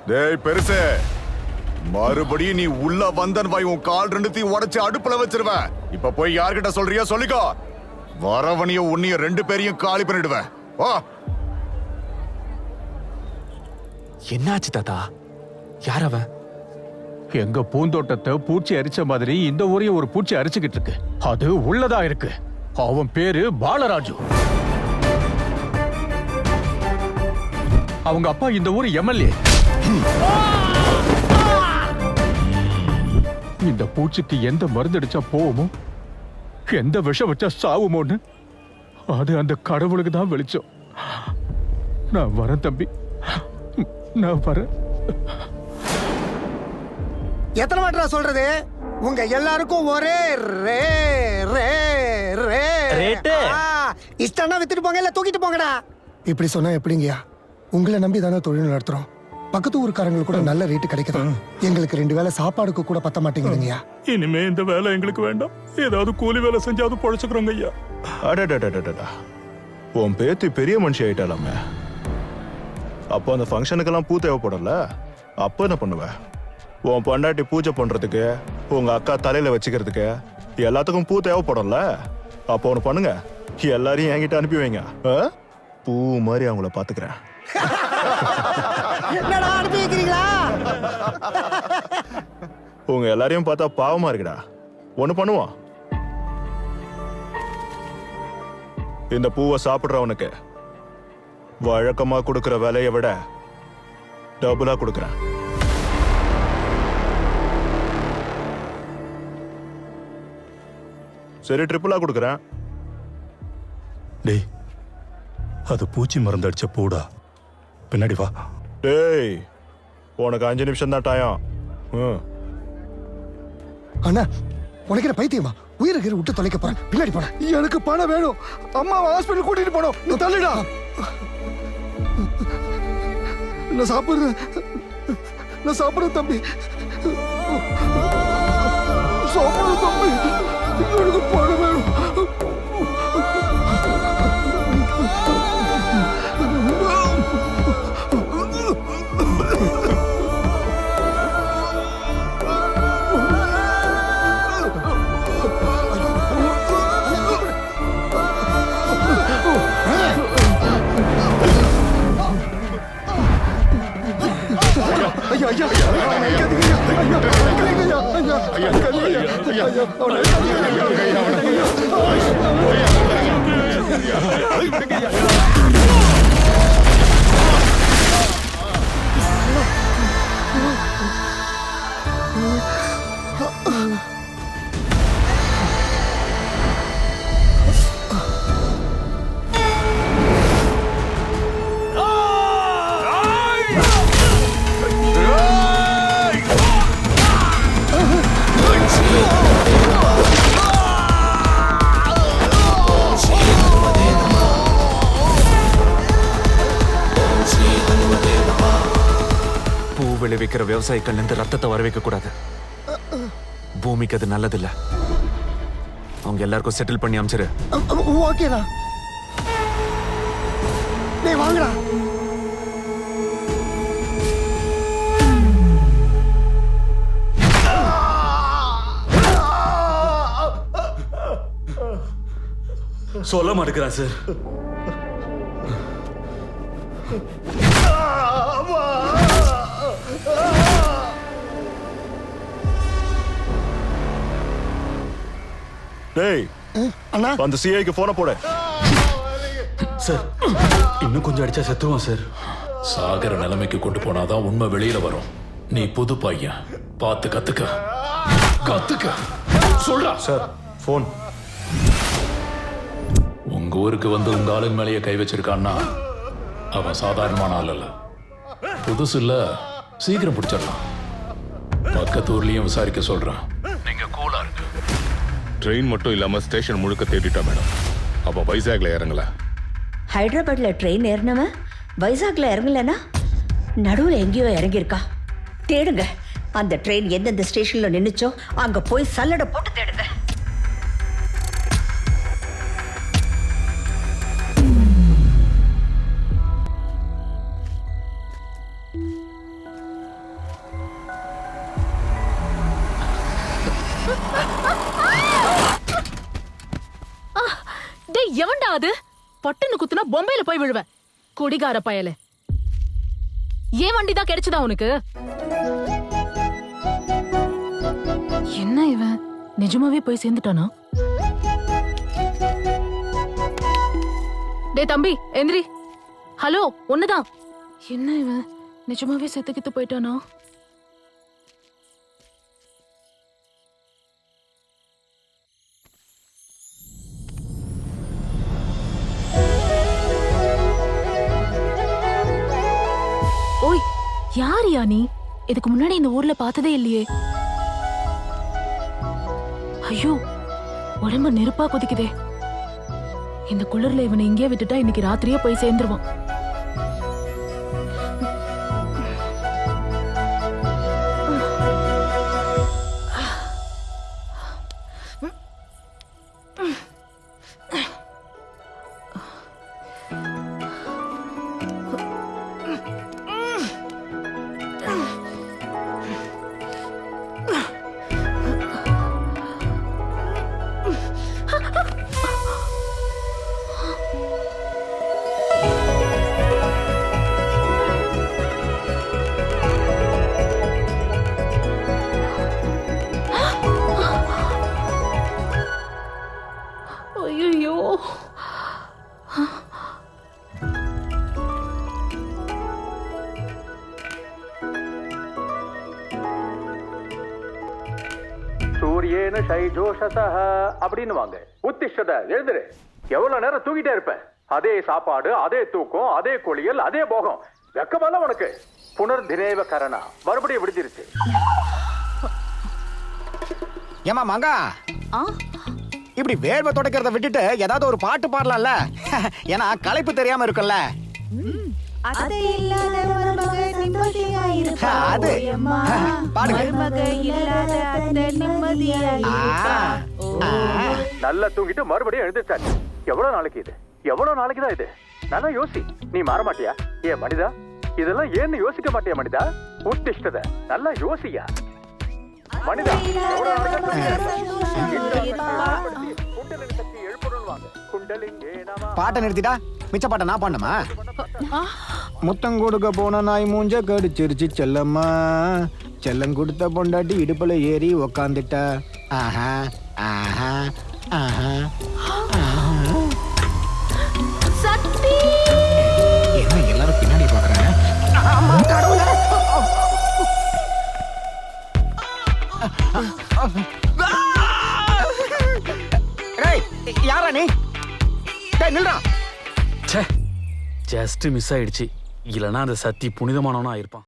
டேய் பெருசே, மறுபடியும் நீ உள்ள வந்தன் வாய் உன் கால் ரெண்டுத்தையும் உடைச்சு அடுப்புல வச்சிருவேன். இப்ப போய் யார்கிட்ட சொல்றியோ சொல்லிக்கோ. வரவனையும் உன்னைய 2 பேரையும் காலி பண்ணிடுவேன். வா. என்னாச்சு தாத்தா? யார் அவன்? எங்க பூந்தோட்டத்தை பூச்சி அரிச்ச மாதிரி இந்த ஊரையும் ஒரு பூச்சி அரிச்சுக்கிட்டு இருக்கு. அது உள்ளதா இருக்கு. அவன் பேரு பாலராஜு. அவங்க அப்பா இந்த ஊர் எம்எல்ஏ. இந்த பூச்சிக்கு எந்த மருந்து அடிச்சா போவோமோ, எந்த விஷம் வச்சா சாவுமோன்னு அது அந்த கடவுளுக்கு தான் வெளிச்சம். நான் வரேன் தம்பி, நான் வரேன். எத்தனை வாட்டரா சொல்றது? உங்க எல்லாருக்கும் ஒரே ரே ரே ரே ரேட்டு. இஷ்டம்னா வித்துட்டு போங்க, இல்ல தூக்கிட்டு போங்கடா. இப்படி சொன்னா எப்படிங்கயா? உங்களை நம்பி தானே தொழில் நடத்துறோம். பக்கத்து ஊருக்காரங்களுக்கு கூட நல்ல ரேட்டு கிடைக்குது. எங்களுக்கு 2 வேளை சாப்பாடுக்கு கூட பத்த மாட்டேங்குதுங்கய்யா. இனிமே இந்த வேலை எங்களுக்கு வேண்டாம். ஏதாவது கூலி வேலை செஞ்சாவது பொழைச்சுக்கிறோங்க ஐயா. அடடடடடடா, உன் பேத்தி பெரிய மனுஷி ஆயிட்டாலாமே. அப்போ அந்த ஃபங்க்ஷனுக்கெல்லாம் பூ தேவைப்படல. அப்போ என்ன பண்ணுவ? உன் பொண்டாட்டி பூஜை பண்றதுக்கு, உங்க அக்கா தலையில வச்சுக்கிறதுக்கு எல்லாத்துக்கும் பூ தேவைப்படும்ல. அப்போ ஒன்று பண்ணுங்க, எல்லாரையும் என்கிட்ட அனுப்பி வைங்க. பூ மாதிரி அவங்கள பாத்துக்கிறேன். என்னடா அனுப்பி வைக்கிறீங்களா? உங்க எல்லாரையும் பார்த்தா பாவமா இருக்குடா. ஒண்ணு பண்ணுவான், இந்த பூவை சாப்பிடுறவனுக்கு வழக்கமா கொடுக்கிற விலையை விட டபுளா கொடுக்கறேன். சரி, ட்ரிபிளா கொடுக்கறேன். டேய், அது பூச்சி மருந்து அடிச்ச பூடா. பின்னாடி வா. டேய், உனக்கு 5 நிமிஷம் தான் டைம். அண்ணா, உனக்கு என்ன பைத்தியமா? உயிருக்கு விட்டு தொலைக்க போறேன். பின்னாடி போன. எனக்கு பணம் வேணும். அம்மாவை ஹாஸ்பிட்டல் கூட்டிட்டு போனோம். நான் தள்ளிடா. நான் சாப்பிடுறேன் தம்பி. சாப்பிடுறேன் தம்பி. எனக்கு பணம் வேணும். விளைவிக்கிற விவசாயிகள் இருந்து ரத்தத்தை வர வைக்க கூடாது. பூமிக்கு அது நல்லதில்ல. அவங்க எல்லாருக்கும் செட்டில் பண்ணி அமைச்சிரு. ஓகேடா. டேய் வாங்கடா. சொல்ல மாட்டேங்கிறான் சார். டேய், அண்ணா, அந்த சிஐக்கு போன போட. சார், இன்னும் கொஞ்சம் அடிச்சா செத்துவான் சார். சாகர நிலைமைக்கு கொண்டு போனாதான் உண்மை வெளியில வரும். நீ புது பையன், பார்த்து கத்துக்க சொல்றா. Sir, phone. உங்க ஊருக்கு வந்து உங்க ஆளுங்க மேலேயே கை வச்சிருக்கான்னா அவன் சாதாரணமான ஆள் அல்ல. புதுசு இல்ல, சீக்கிரம் பிடிச்சிடலாம். பக்கத்து ஊர்லயும் விசாரிக்க சொல்றேன். நீங்க கூலா இருக்கு. ட்ரெயின் மட்டும் இல்லாம ஸ்டேஷன் முழுக்க தேடிட்டா மேடம். அப்ப வைசாக்ல இறங்கல. ஹைதராபாத்ல ட்ரெயின் ஏறினவன் வைசாக்ல இறங்கலனா நடுவில் எங்கேயோ இறங்கியிருக்கா. தேடுங்க. அந்த ட்ரெயின் எந்தெந்த ஸ்டேஷன்ல நின்னுச்சோ அங்க போய் சல்லடை போட்டு தேடுங்க. அது? பட்டுன்னு குத்துனா பொம்பையில போய் விழுவ. குடிகார பயலே. ஏன் வண்டி தான் கிடைச்சதா உனக்கு? என்ன இவன் நிஜமாவே போய் சேர்ந்துட்டானா? டே தம்பி எந்திரி. ஹலோ ஒண்ணுதான். என்ன இவன் நிஜமாவே செத்துக்கிட்டு போயிட்டானா? ஓய் யாரியா நீ? இதுக்கு முன்னாடி இந்த ஊர்ல பார்த்ததே இல்லையே. ஐயோ உடம்பு நெருப்பா கொதிக்குதே. இந்த குளிர்ல இவனை இங்கே விட்டுட்டா இன்னைக்கு ராத்திரியே போய் சேர்ந்துருவான். ஐயோ சூரியேன ஷைஜோஷசஹ அப்படின்னு வாங்க. உத்திஷ்டத எழுந்துரு. எவ்வளவு நேரம் தூங்கிட்டே இருப்ப? அதே சாப்பாடு, அதே தூக்கம், அதே குளியல், அதே போகம். வெக்கமல்ல உனக்கு? புனர்தினேவ கரணா. மறுபடியும் விடுதிருச்சு. ஏமா மங்கா, இப்படி வேர்வை தொடக்கிறத விட்டுட்டு ஏதாவது ஒரு பாட்டு பாடலாம்ல? ஏன்னா களைப்பு தெரியாம இருக்குல்ல. அது இல்லாத மருமக நிம்மதியா இருப்பா. அது பாடுங்க. மருமக இல்லாத அத்தை நிம்மதியா இருப்பா. நல்லா தூங்கிட்டு மறுபடியும் எழுந்துச்சாச்சு. எவ்வளவு நாளைக்கு இது? எவ்வளவு நாளைக்கு தான் இது? நல்லா யோசி. நீ மாற மாட்டியா? ஏன் மனிதா, இதெல்லாம் ஏன்னு யோசிக்க மாட்டியா மனிதா? உத்திஷ்டத நல்லா யோசியா மனிதா. பாட்டை நிறுத்திட்டா மிச்ச பாட்டை நான் பாடணுமா? முத்தம் கொடுக்க போன நாய் மூஞ்ச கடிச்சிருச்சு செல்லம்மா. செல்லம் கொடுத்த பொண்டாட்டி இடுப்புல ஏறி உக்காந்துட்டா. ஆஹா ஆஹா ஆஹா. என்ன எல்லாரும் பின்னாடி பாக்குறாங்க? யாரா நீ? நில்றா. ஜஸ்ட் மிஸ் ஆயிடுச்சு. இல்லனா அந்த சத்தி புனிதமானவனா இருப்பான்.